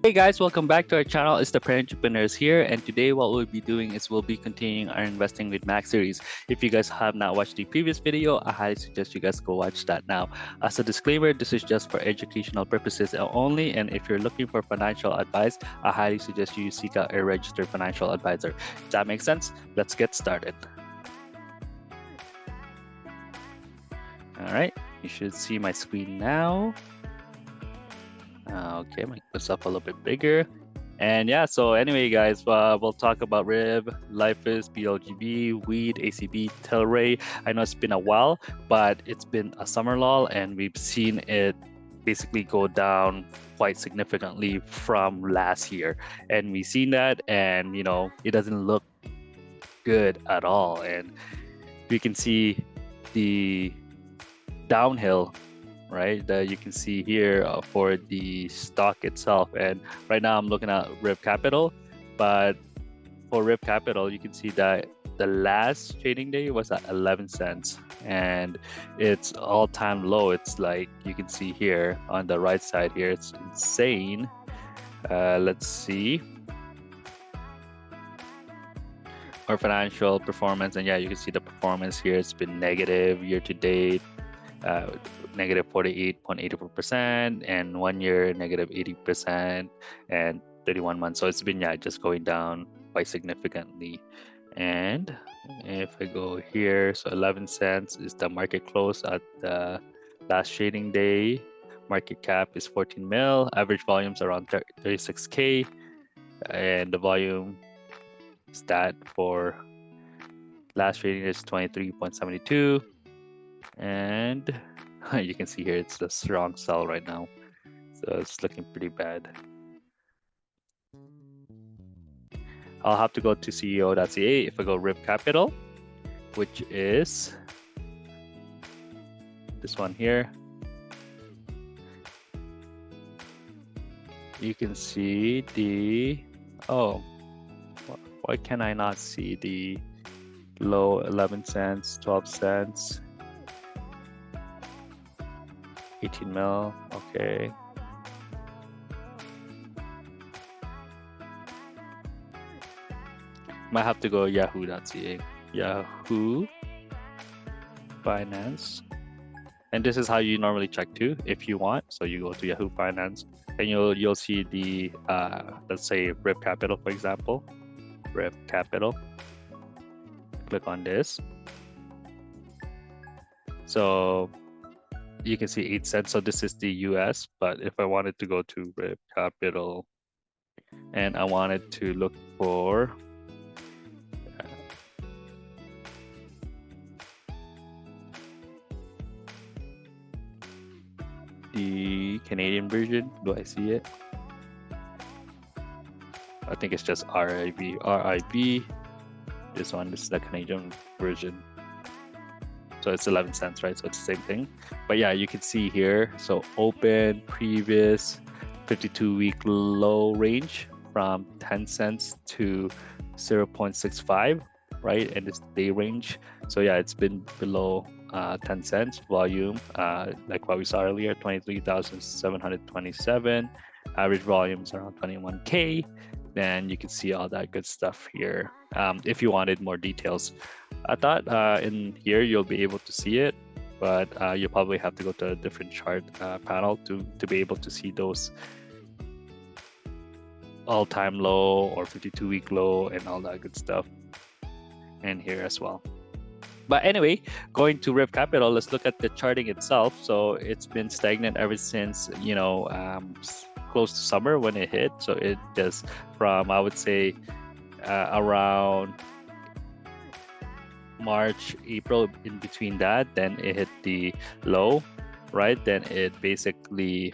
Hey guys, welcome back to our channel. It's the Parent Entrepreneurs here, and today what we'll be doing is we'll be continuing our Investing with Max series. If you guys have not watched the previous video, I highly suggest you guys go watch that now. As a disclaimer, this is just for educational purposes only, and if you're looking for financial advice, I highly suggest you seek out a registered financial advisor. Does that make sense? Let's get started. All right, you should see my screen now. Okay, make this up a little bit bigger. And yeah, so anyway, guys, we'll talk about RIB, LIFIS, BLGB, WEED, ACB, Tilray. I know it's been a while, but it's been a summer lull, and we've seen it basically go down quite significantly from last year. And we've seen that, and you know, it doesn't look good at all. And we can see the downhill, right, that you can see here for the stock itself. And right now I'm looking at RIB Capital, but for RIB Capital you can see that the last trading day was at 11 cents, and it's all-time low. It's like you can see here on the right side here, it's insane. Let's see our financial performance, and yeah, you can see the performance here. It's been negative year to date, negative 48.84%, and 1 year negative 80%, and 31 months. So it's been just going down quite significantly. And if I go here, so 11 cents is the market close at the last trading day. Market cap is 14 mil, average volumes around 36k, and the volume stat for last trading is 23.72. And you can see here it's a strong sell right now, so it's looking pretty bad. I'll have to go to ceo.ca. If I go RIB Capital, which is this one here, you can see the, oh, why can I not see the low? 11 cents, 12 cents, 18 mil, okay. Might have to go yahoo.ca, Yahoo Finance. And this is how you normally check too, if you want. So you go to Yahoo Finance, and you'll see the let's say RIB Capital, for example. RIB Capital. Click on this. So you can see 8 cents. So this is the US, but if I wanted to go to RIB Capital and I wanted to look for the Canadian version, do I see it? I think it's just RIB. This one is the Canadian version. So it's 11 cents, right? So it's the same thing. But yeah, you can see here. So open, previous 52-week low range from 10 cents to 0.65, right? And it's day range. So yeah, it's been below 10 cents. Volume, like what we saw earlier, 23,727. Average volumes around 21K. Then you can see all that good stuff here. If you wanted more details, I thought in here you'll be able to see it, but you'll probably have to go to a different chart panel to be able to see those all-time low or 52-week low and all that good stuff, and here as well. But anyway, going to RIB Capital, let's look at the charting itself. So it's been stagnant ever since, you know, close to summer when it hit. So it just from, I would say, around March, April, in between that, then it hit the low, right? Then it basically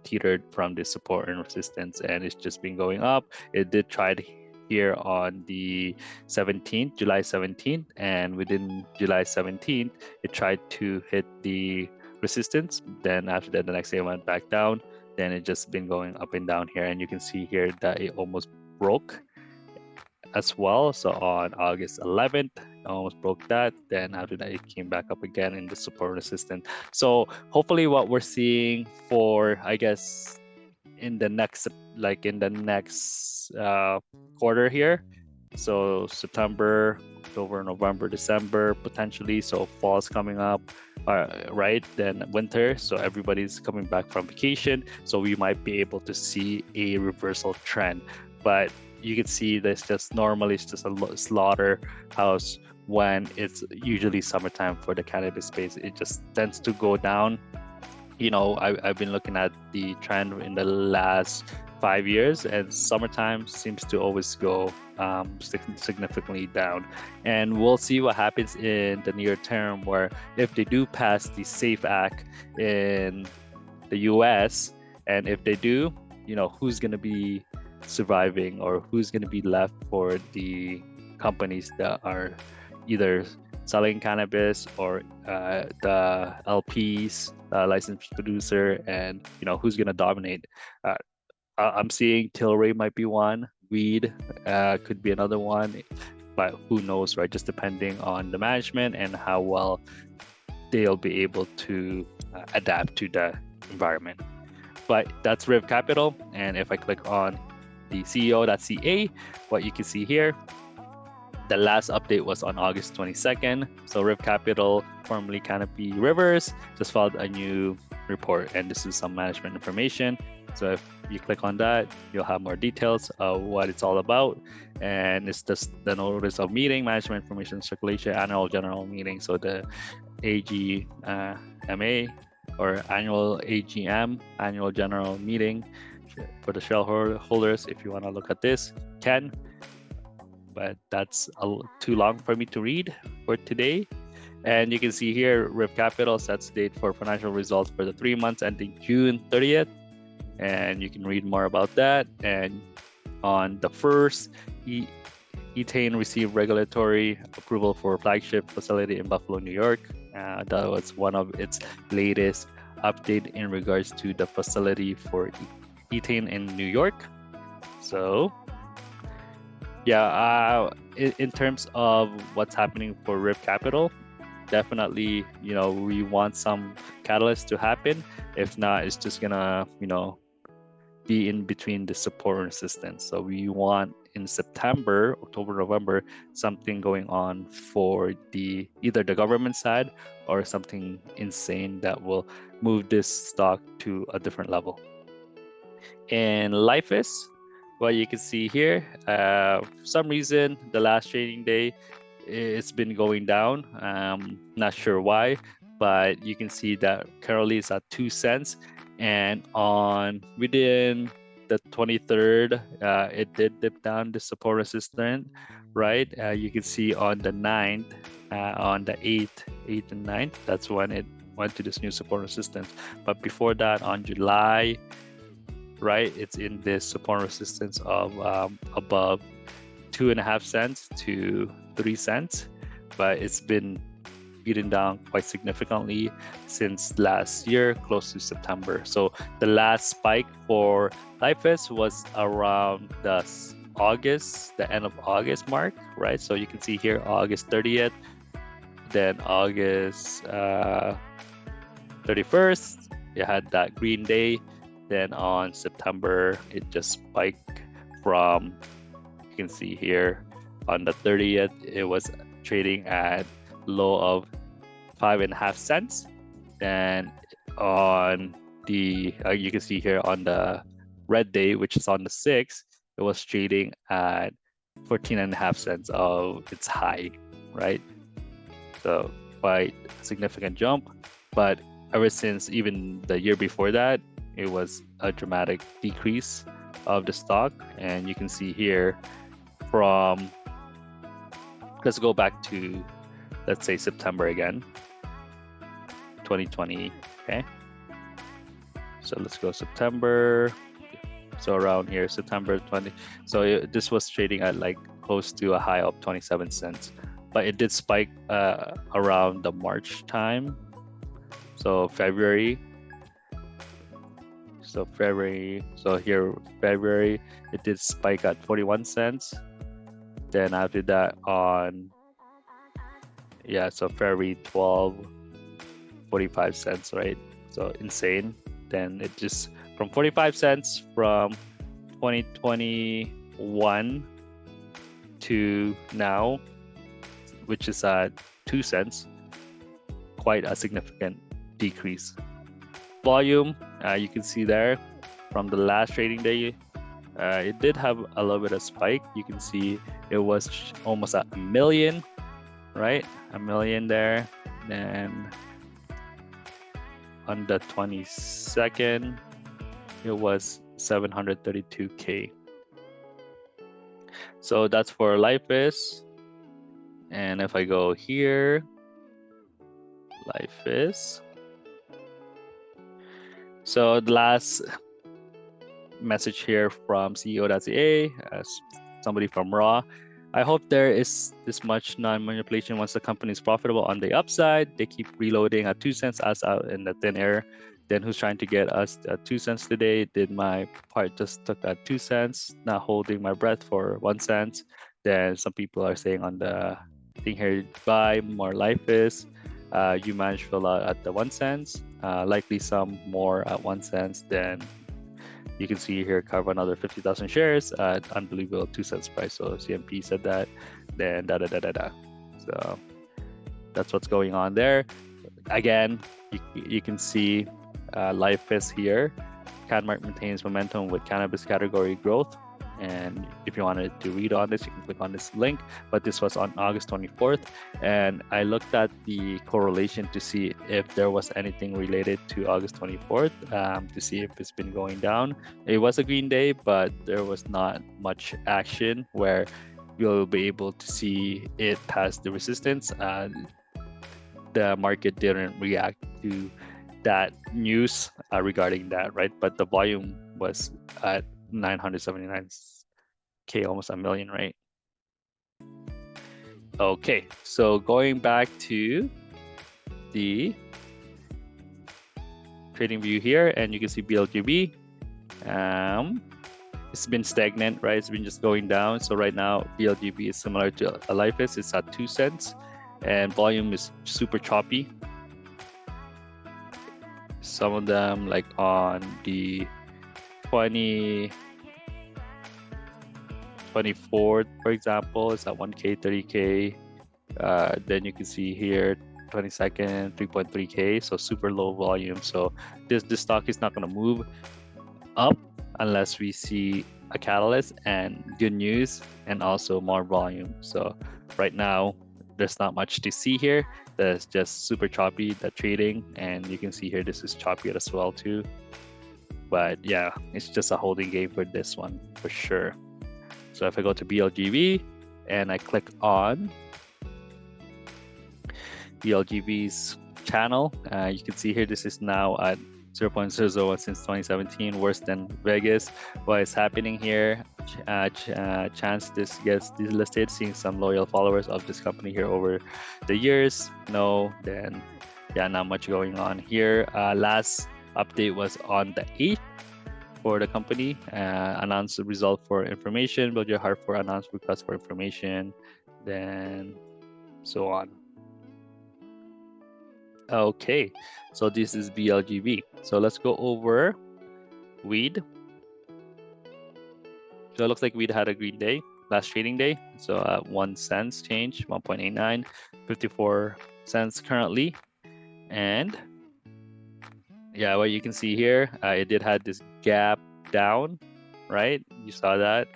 teetered from the support and resistance, and it's just been going up. It did try to here on the 17th, July 17th, and within July 17th, it tried to hit the resistance. Then after that, the next day it went back down. Then it just been going up and down here, and you can see here that it almost broke as well. So on August 11th, it almost broke that. Then after that, it came back up again in the support resistance. So hopefully what we're seeing for, I guess, in the next quarter here. So September, October, November, December potentially. So fall's coming up, right? Then winter. So everybody's coming back from vacation. So we might be able to see a reversal trend. But you can see this just normally it's just a slaughterhouse when it's usually summertime for the cannabis space. It just tends to go down. I've been looking at the trend in the last 5 years, and summertime seems to always go significantly down. And we'll see what happens in the near term, where if they do pass the SAFE Act in the US, and if they do, who's going to be surviving, or who's going to be left for the companies that are either selling cannabis or the LPs, licensed producer, and who's going to dominate. I'm seeing Tilray might be one, weed could be another one, but who knows, right? Just depending on the management and how well they'll be able to adapt to the environment. But that's Riv Capital, and if I click on the CEO.ca, what you can see here, the last update was on August 22nd. So Riv Capital, formerly Canopy Rivers, just filed a new report, and this is some management information. So if you click on that, you'll have more details of what it's all about. And it's just the notice of meeting, management information circulation, annual general meeting. So the AGMA or annual AGM, annual general meeting for the shareholders. If you want to look at this, you can. But that's too long for me to read for today. And you can see here, Riv Capital sets date for financial results for the 3 months ending June 30th. And you can read more about that. And on the 1st, Etain received regulatory approval for a flagship facility in Buffalo, New York. That was one of its latest update in regards to the facility for Etain in New York. So yeah, in terms of what's happening for Riv Capital, definitely, we want some catalyst to happen. If not, it's just gonna, be in between the support and resistance. So we want in September, October, November, something going on for either the government side or something insane that will move this stock to a different level. And life is what you can see here. For some reason, the last trading day, it's been going down. Not sure why, but you can see that currently it's at 2 cents. And within the 23rd, it did dip down the support resistance, right? You can see on the 9th, on the 8th and 9th, that's when it went to this new support resistance. But before that, on July, right, it's in this support resistance of above 2.5 cents to 3 cents, but it's been beaten down quite significantly since last year, close to September. So the last spike for LifeS was around the end of August mark, right? So you can see here August 30th, then August 31st, you had that green day. Then on September, it just spiked from, you can see here on the 30th, it was trading at low of 5.5 cents. Then on the you can see here on the red day, which is on the 6th, it was trading at 14.5 cents of its high, right? So quite a significant jump. But ever since even the year before that, it was a dramatic decrease of the stock. And you can see here from, let's go back to, let's say September again, 2020, okay? So let's go September. So around here, September 20. So this was trading at like close to a high of 27 cents. But it did spike around the March time. So February. So here, February, it did spike at 41 cents. Then after that so February 12, 45 cents, right? So insane. Then it just from 45 cents from 2021 to now, which is at 2 cents. Quite a significant decrease. Volume, you can see there from the last trading day, it did have a little bit of spike. You can see it was almost at 1 million, right? 1 million there. Then on the 22nd, it was 732K. So that's for Lifeis. And if I go here, Lifeis. So the last message here from CEO.ca, somebody from Raw. I hope there is this much non-manipulation once the company is profitable on the upside. They keep reloading at 2 cents as out in the thin air. Then who's trying to get us at 2 cents today? Did my part just took at 2 cents, not holding my breath for 1 cent. Then some people are saying on the thing here, buy more Lifeis. You managed to fill out at the 1 cent. Likely some more at 1 cent. Then you can see here cover another 50,000 shares at unbelievable 2 cents price. So CMP said that, then So that's what's going on there. Again, you can see Lifeis here. Canmark maintains momentum with cannabis category growth. And if you wanted to read on this, you can click on this link. But this was on August 24th. And I looked at the correlation to see if there was anything related to August 24th to see if it's been going down. It was a green day, but there was not much action where you'll be able to see it past the resistance. The market didn't react to that news regarding that, right? But the volume was at 979K, almost 1 million, right? Okay, so going back to the trading view here, and you can see BLGB. It's been stagnant, right? It's been just going down. So right now, BLGB is similar to Lifeis. It's at 2 cents, and volume is super choppy. Some of them, like on the 24th, for example, it's at 1K, 30K. Then you can see here, 22nd, 3.3K. So super low volume. So this stock is not going to move up unless we see a catalyst and good news and also more volume. So right now, there's not much to see here. There's just super choppy, the trading, and you can see here this is choppy as well too. But yeah, it's just a holding game for this one for sure. So if I go to BLGB and I click on BLGB's channel, you can see here this is now at 0.001 since 2017, worse than Vegas. What is happening here? Chance this gets delisted, seeing some loyal followers of this company here over the years. No, then yeah, not much going on here. Last update was on the 8th for the company. Announce the result for information, build your heart for announce request for information, then so on. Okay, so this is BLGB. So let's go over weed. So it looks like weed had a green day last trading day. So at 1 cent change, 1.89, 54 cents currently. And yeah, what you can see here, it did have this gap down, right? You saw that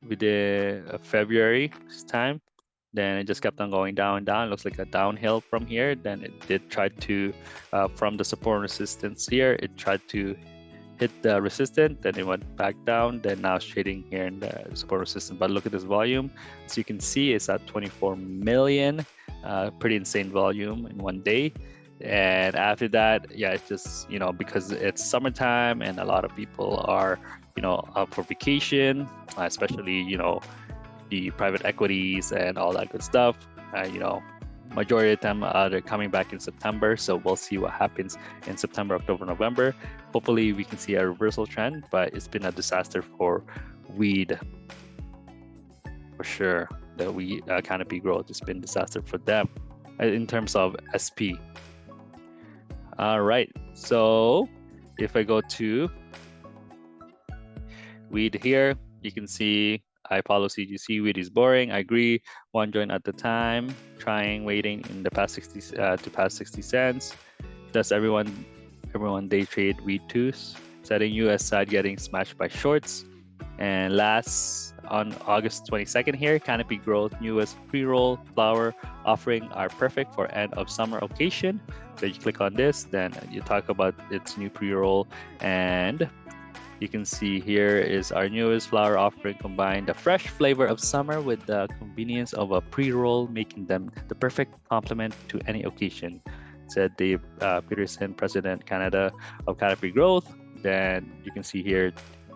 we did February this time. Then it just kept on going down. It looks like a downhill from here. Then it did try to, from the support and resistance here, it tried to hit the resistance. Then it went back down. Then now it's trading here in the support resistance. But look at this volume. So you can see it's at 24 million. Pretty insane volume in one day. And after that, yeah, it's just, because it's summertime and a lot of people are, up for vacation, especially, the private equities and all that good stuff. Majority of them they're coming back in September. So we'll see what happens in September, October, November. Hopefully we can see a reversal trend, but it's been a disaster for weed. For sure, the weed canopy growth has been disaster for them in terms of SP. All right, so if I go to Weed here, you can see I follow CGC. Weed is boring. I agree. One joint at the time. Trying waiting in the past 60 to past 60 cents. Does everyone day trade weed twos? Setting US side getting smashed by shorts. And last on August 22nd here, Canopy Growth newest pre-roll flower offering are perfect for end of summer occasion. So you click on this, then you talk about its new pre-roll, and you can see here is our newest flower offering combine the fresh flavor of summer with the convenience of a pre-roll, making them the perfect complement to any occasion, said Dave Peterson, President Canada of Canopy Growth. Then you can see here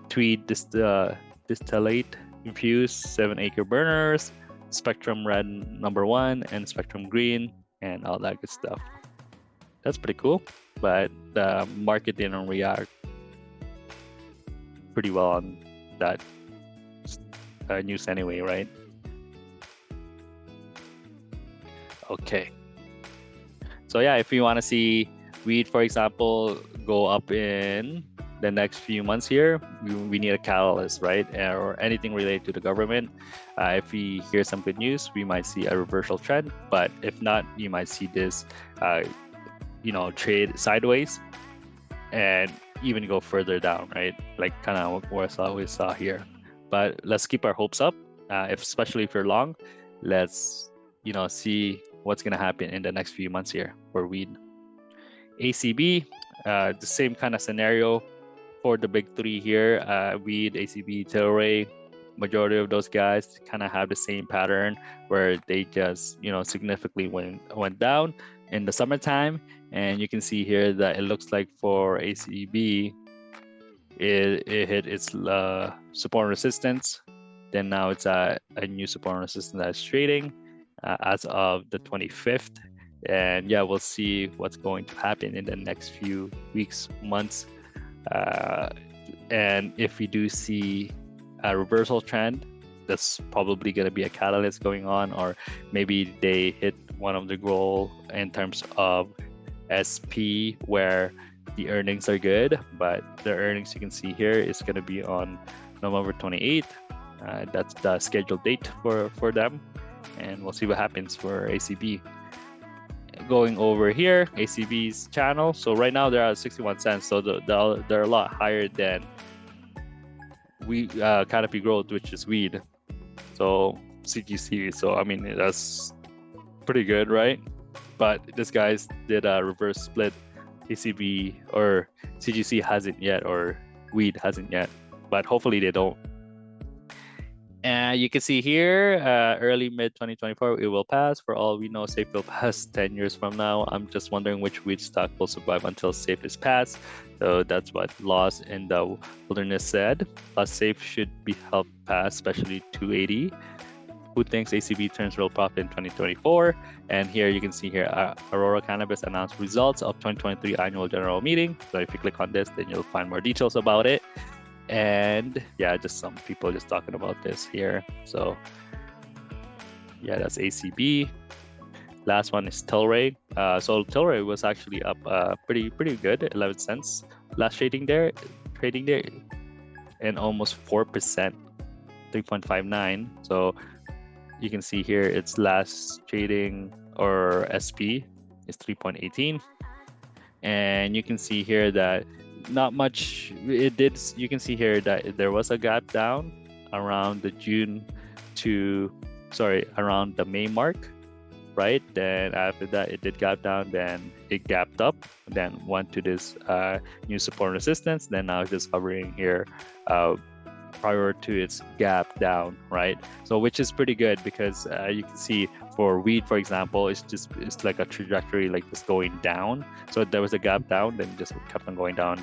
Tweed distillate infused 7-acre burners, Spectrum Red #1 and Spectrum Green, and all that good stuff. That's pretty cool, but the market didn't react pretty well on that news anyway, right? Okay. So yeah, if you want to see weed, for example, go up in the next few months here, we need a catalyst, right? Or anything related to the government. If we hear some good news, we might see a reversal trend. But if not, you might see this, trade sideways and even go further down, right? Like kind of what we saw here. But let's keep our hopes up. Especially if you're long, let's see what's gonna happen in the next few months here for weed. ACB, the same kind of scenario for the big three here. Weed, ACB, Tilray, majority of those guys kind of have the same pattern where they just significantly went down in the summertime. And you can see here that it looks like for ACB, it hit its support and resistance. Then now it's a new support and resistance that's trading as of the 25th. And yeah, we'll see what's going to happen in the next few weeks, months. And if we do see a reversal trend, that's probably going to be a catalyst going on, or maybe they hit one of the goal in terms of SP where the earnings are good, but the earnings you can see here is going to be on November 28th. That's the scheduled date for them, and we'll see what happens for ACB. Going over here, ACB's channel. So right now they're at 61 cents, so they're a lot higher than Canopy Growth, which is weed. So CGC. So I mean that's pretty good, right? But this guys did a reverse split. ACB or CGC hasn't yet, or weed hasn't yet, but hopefully they don't. And you can see here, early mid 2024, it will pass. For all we know, SAFE will pass 10 years from now. I'm just wondering which weed stock will survive until SAFE is passed. So that's what Laws in the Wilderness said. SAFE should be helped pass, especially 280. Who thinks ACB turns real profit in 2024? And here you can see here, Aurora Cannabis announced results of 2023 annual general meeting. So if you click on this, then you'll find more details about it. And yeah, just some people just talking about this here. So yeah, that's ACB. Last one is Tilray. So Tilray was actually up pretty good, 11 cents last trading there, and almost 4%, 3.59. So you can see here its last trading or SP is 3.18, and you can see here that not much it did. You can see here that there was a gap down around the around the May mark, right? Then after that it did gap down, then it gapped up, then went to this new support and resistance, then now it's just hovering here prior to its gap down, right? So which is pretty good because you can see for weed, for example, it's like a trajectory like just going down. So there was a gap down, then just kept on going down.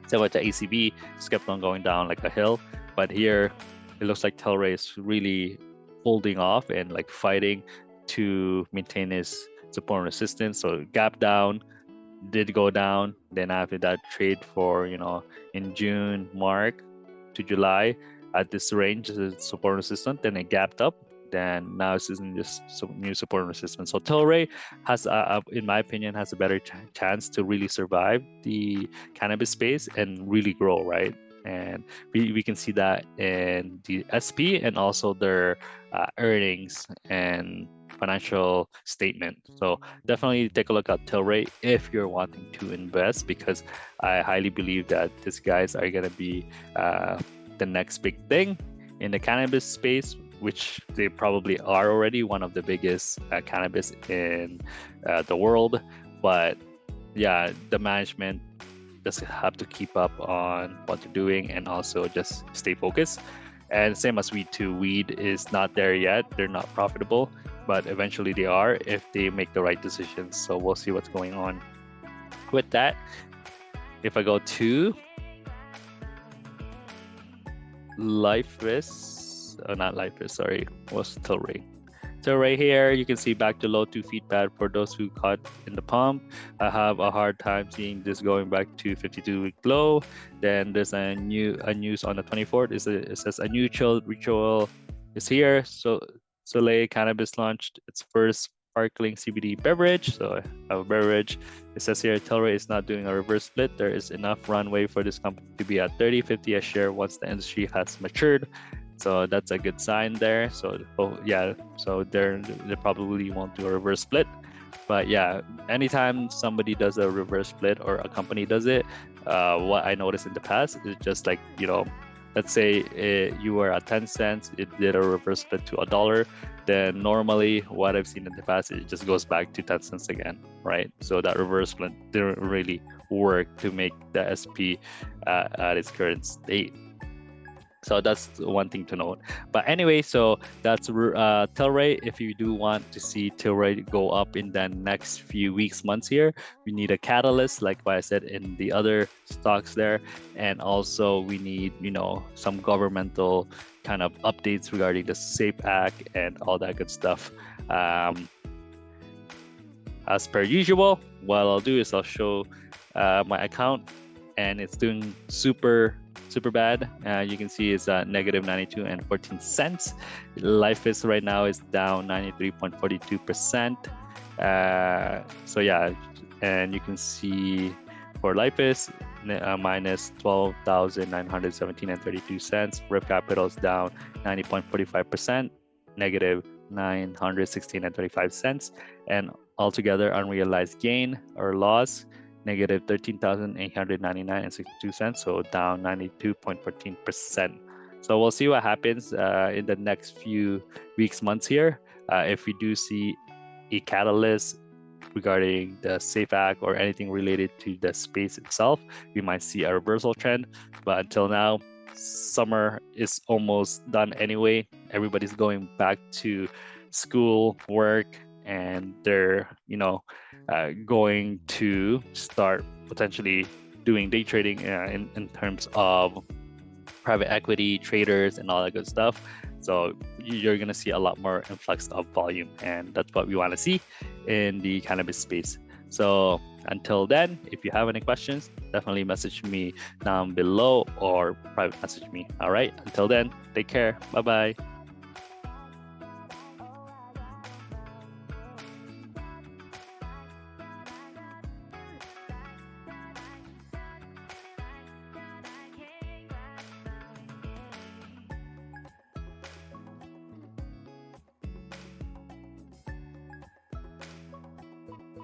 So with the ACB, just kept on going down like a hill. But here it looks like Tilray is really holding off and like fighting to maintain its support and resistance. So gap down, did go down, then after that trade for in June mark to July at this range is support and resistance, then it gapped up, then now it's in this new support and resistance. So Tilray has in my opinion has a better chance to really survive the cannabis space and really grow, right? and we can see that in the SP and also their earnings and financial statement. So definitely take a look at Tilray if you're wanting to invest, because I highly believe that these guys are going to be the next big thing in the cannabis space, which they probably are already one of the biggest cannabis in the world. But yeah, the management just have to keep up on what they're doing and also just stay focused. And same as weed too. Weed is not there yet. They're not profitable, but eventually they are if they make the right decisions. So we'll see what's going on with that. If I go to life risk, not life risk, sorry, what's Tilray? So right here, you can see back to low 2 feet pad for those who caught in the pump. I have a hard time seeing this going back to 52-week low. Then there's a news on the 24th. It says a new chilled ritual is here. So Soleil Cannabis launched its first sparkling CBD beverage. So I have a beverage. It says here Tilray is not doing a reverse split. There is enough runway for this company to be at 30-50 a share once the industry has matured. So that's a good sign there. So so they probably won't do a reverse split. But yeah, anytime somebody does a reverse split or a company does it, what I noticed in the past is just like, let's say you were at 10 cents, it did a reverse split to $1. Then normally what I've seen in the past, it just goes back to 10 cents again, right? So that reverse split didn't really work to make the SP at its current state. So that's one thing to note. But anyway, so that's Tilray. If you do want to see Tilray go up in the next few weeks, months here, we need a catalyst, like what I said in the other stocks there. And also we need, some governmental kind of updates regarding the SAFE Act and all that good stuff. As per usual, what I'll do is I'll show my account, and it's doing super bad. You can see it's negative 92 and 14 cents. Life is right now is down 93.42%. So yeah, and you can see for Life is minus 12,917 and 32 cents. Rip Capital is down 90.45%, negative 916 and 35 cents. And altogether unrealized gain or loss, negative 13,899 and 62 cents, so down 92.14%. So we'll see what happens in the next few weeks, months here. If we do see a catalyst regarding the SAFE Act or anything related to the space itself, we might see a reversal trend. But until now, summer is almost done anyway. Everybody's going back to school, work, and they're going to start potentially doing day trading in terms of private equity traders and all that good stuff. So you're going to see a lot more influx of volume, and that's what we want to see in the cannabis space. So until then, if you have any questions, definitely message me down below or private message me. All right, until then, take care. Bye bye.